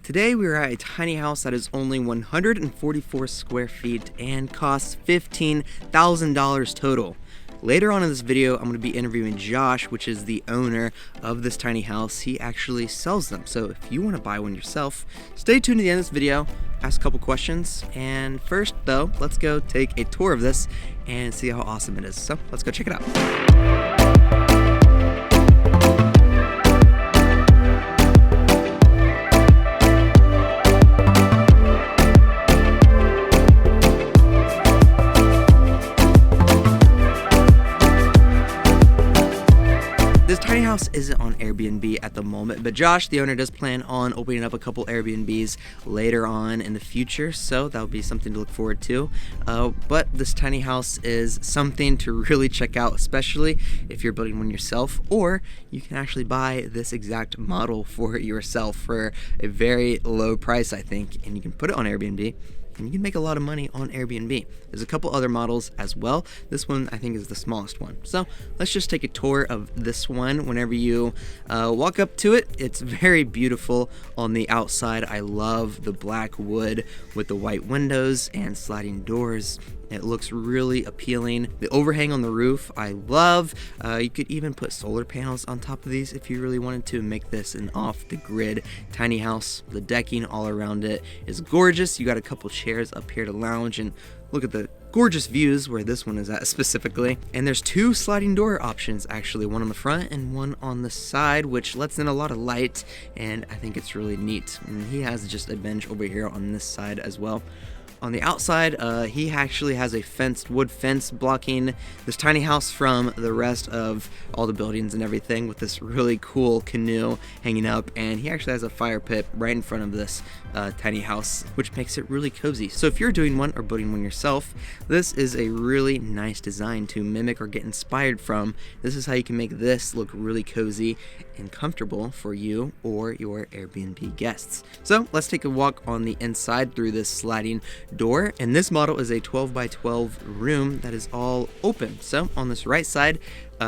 Today we are at a tiny house that is only 144 square feet and costs $15,000 total. Later on in this video, I'm going to be interviewing Josh, which is the owner of this tiny house. He actually sells them, so if you want to buy one yourself, stay tuned to the end of this video, ask a couple questions, and first though, let's go take a tour of this and see how awesome it is. So let's go check it out. This tiny house isn't on Airbnb at the moment, but Josh, the owner, does plan on opening up a couple Airbnbs later on in the future, so that'll be something to look forward to. But this tiny house is something to really check out, especially if you're building one yourself, or you can actually buy this exact model for yourself for a very low price, I think, and you can put it on Airbnb. And you can make a lot of money on Airbnb. There's a couple other models as well. This one I think is the smallest one. So let's just take a tour of this one. Whenever you walk up to it, it's very beautiful on the outside. I love the black wood with the white windows and sliding doors. It looks really appealing. The overhang on the roof, I love. You could even put solar panels on top of these if you really wanted to make this an off-the-grid tiny house. The decking all around it is gorgeous. You got a couple chairs up here to lounge and look at the gorgeous views where this one is at specifically. And there's two sliding door options actually, one on the front and one on the side, which lets in a lot of light, and I think it's really neat. And he has just a bench over here on this side as well. On the outside, he actually has a wood fence blocking this tiny house from the rest of all the buildings and everything, with this really cool canoe hanging up, and he actually has a fire pit right in front of this tiny house, which makes it really cozy. So if you're doing one or building one yourself, this is a really nice design to mimic or get inspired from. This is how you can make this look really cozy and comfortable for you or your Airbnb guests. So let's take a walk on the inside through this sliding door, and this model is a 12 by 12 room that is all open. So on this right side,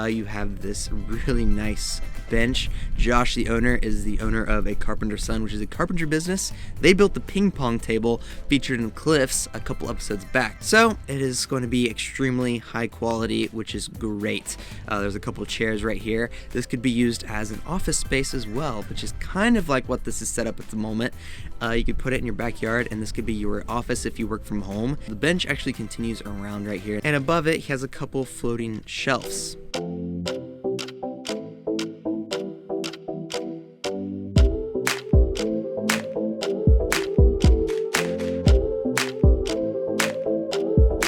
you have this really nice bench. Josh, the owner, is the owner of a Carpenter Son, which is a carpenter business. They built the ping pong table featured in Cliffs a couple episodes back. So it is going to be extremely high quality, which is great. There's a couple chairs right here. This could be used as an office space as well, which is kind of like what this is set up at the moment. You could put it in your backyard, and this could be your office if you work from home. The bench actually continues around right here, and above it, he has a couple floating shelves.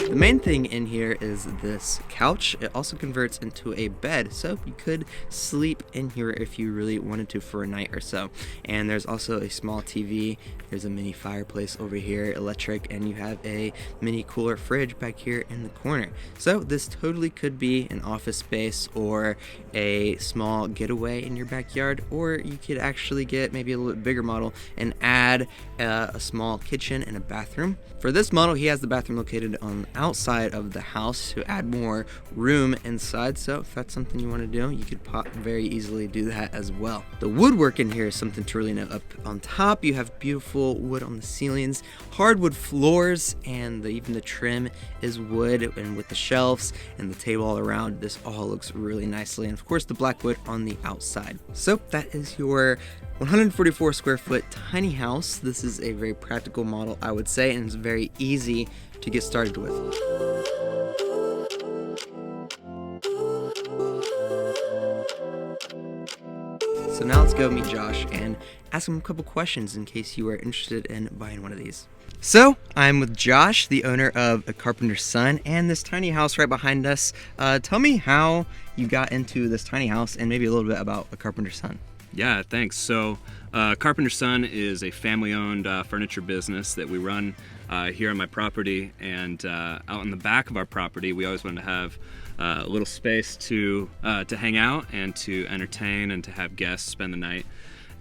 The main thing in here is this couch. It also converts into a bed, so you could sleep in here if you really wanted to for a night or so. And there's also a small TV. There's a mini fireplace over here, electric, and you have a mini cooler fridge back here in the corner. So this totally could be an office space or a small getaway in your backyard, or you could actually get maybe a little bit bigger model and add a small kitchen and a bathroom. For this model, he has the bathroom located on the outside of the house to add more room inside. So if that's something you want to do, you could very easily do that as well. The woodwork in here is something to really note. Up on top, you have beautiful wood on the ceilings, hardwood floors, and even the trim is wood, and with the shelves and the table all around, this all looks really nicely. And of course, the black wood on the outside. So that is your 144 square foot tiny house. This is a very practical model, I would say, and it's very easy to get started with. So now let's go meet Josh and ask him a couple questions in case you are interested in buying one of these. So I'm with Josh, the owner of a Carpenter Son, and this tiny house right behind us. Tell me how you got into this tiny house and maybe a little bit about a Carpenter Son. Yeah, thanks. So Carpenter Son is a family-owned furniture business that we run here on my property, and out in the back of our property, we always wanted to have a little space to hang out and to entertain and to have guests spend the night.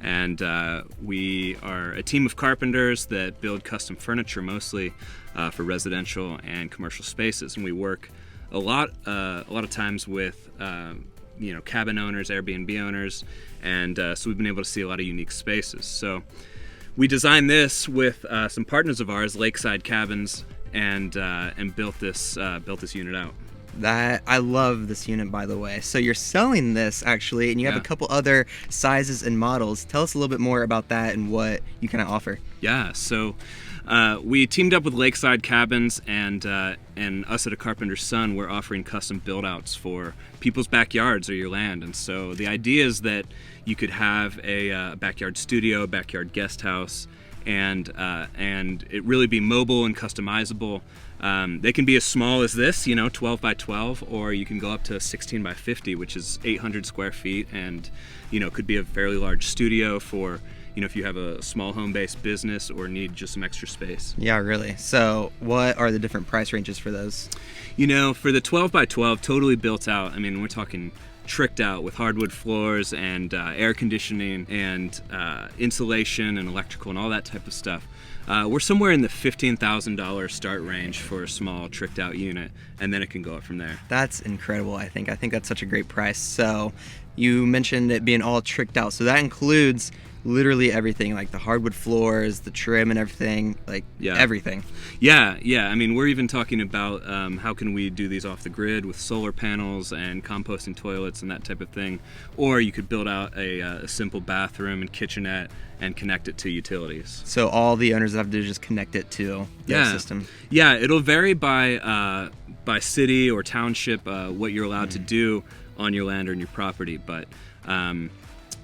And we are a team of carpenters that build custom furniture mostly for residential and commercial spaces, and we work a lot of times with cabin owners, Airbnb owners, and so we've been able to see a lot of unique spaces. So we designed this with some partners of ours, Lakeside Cabins, and built this unit out. I love this unit, by the way. So you're selling this actually, and you have a couple other sizes and models. Tell us a little bit more about that and what you kind of offer. Yeah, so we teamed up with Lakeside Cabins, and us at a Carpenter's Son, we're offering custom build-outs for people's backyards or your land. And so the idea is that you could have a backyard studio, a backyard guest house, and it really be mobile and customizable. They can be as small as this, 12 by 12, or you can go up to 16 by 50, which is 800 square feet, and could be a fairly large studio for if you have a small home-based business or need just some extra space. Yeah, really. So what are the different price ranges for those? For the 12 by 12, totally built out, we're talking tricked out with hardwood floors and air conditioning and insulation and electrical and all that type of stuff. We're somewhere in the $15,000 start range for a small tricked out unit, and then it can go up from there. That's incredible, I think. I think that's such a great price. So you mentioned it being all tricked out. So that includes literally everything, like the hardwood floors, the trim and everything, everything. Yeah. We're even talking about how can we do these off the grid with solar panels and composting toilets and that type of thing. Or you could build out a simple bathroom and kitchenette and connect it to utilities. So all the owners have to do is just connect it to their system. Yeah, it'll vary by city or township what you're allowed to do on your land or in your property, but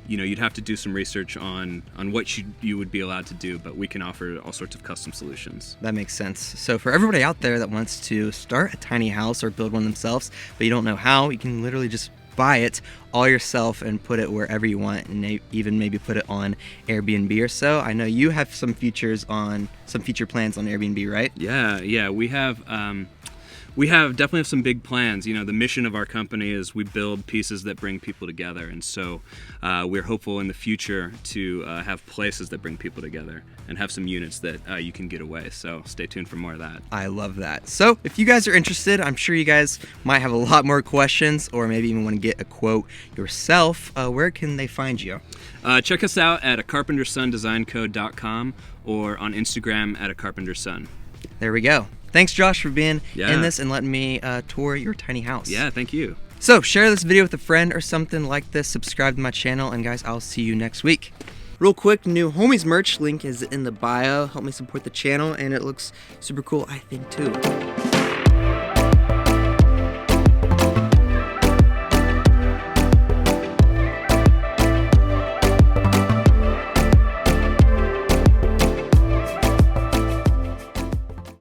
you'd have to do some research on what you would be allowed to do, but we can offer all sorts of custom solutions. That makes sense. So for everybody out there that wants to start a tiny house or build one themselves, but you don't know how, you can literally just buy it all yourself and put it wherever you want, and even maybe put it on Airbnb or so. I know you have some future plans on Airbnb, right? Yeah, we definitely have some big plans. The mission of our company is we build pieces that bring people together, and so we're hopeful in the future to have places that bring people together and have some units that you can get away. So stay tuned for more of that. I love that. So if you guys are interested, I'm sure you guys might have a lot more questions, or maybe even want to get a quote yourself. Where can they find you? Check us out at carpentersondesignco.com or on Instagram at @carpenterson. There we go. Thanks, Josh, for being in this and letting me tour your tiny house. Yeah, thank you. So share this video with a friend or something like this. Subscribe to my channel, and guys, I'll see you next week. Real quick, new Homies merch link is in the bio. Help me support the channel, and it looks super cool, I think, too.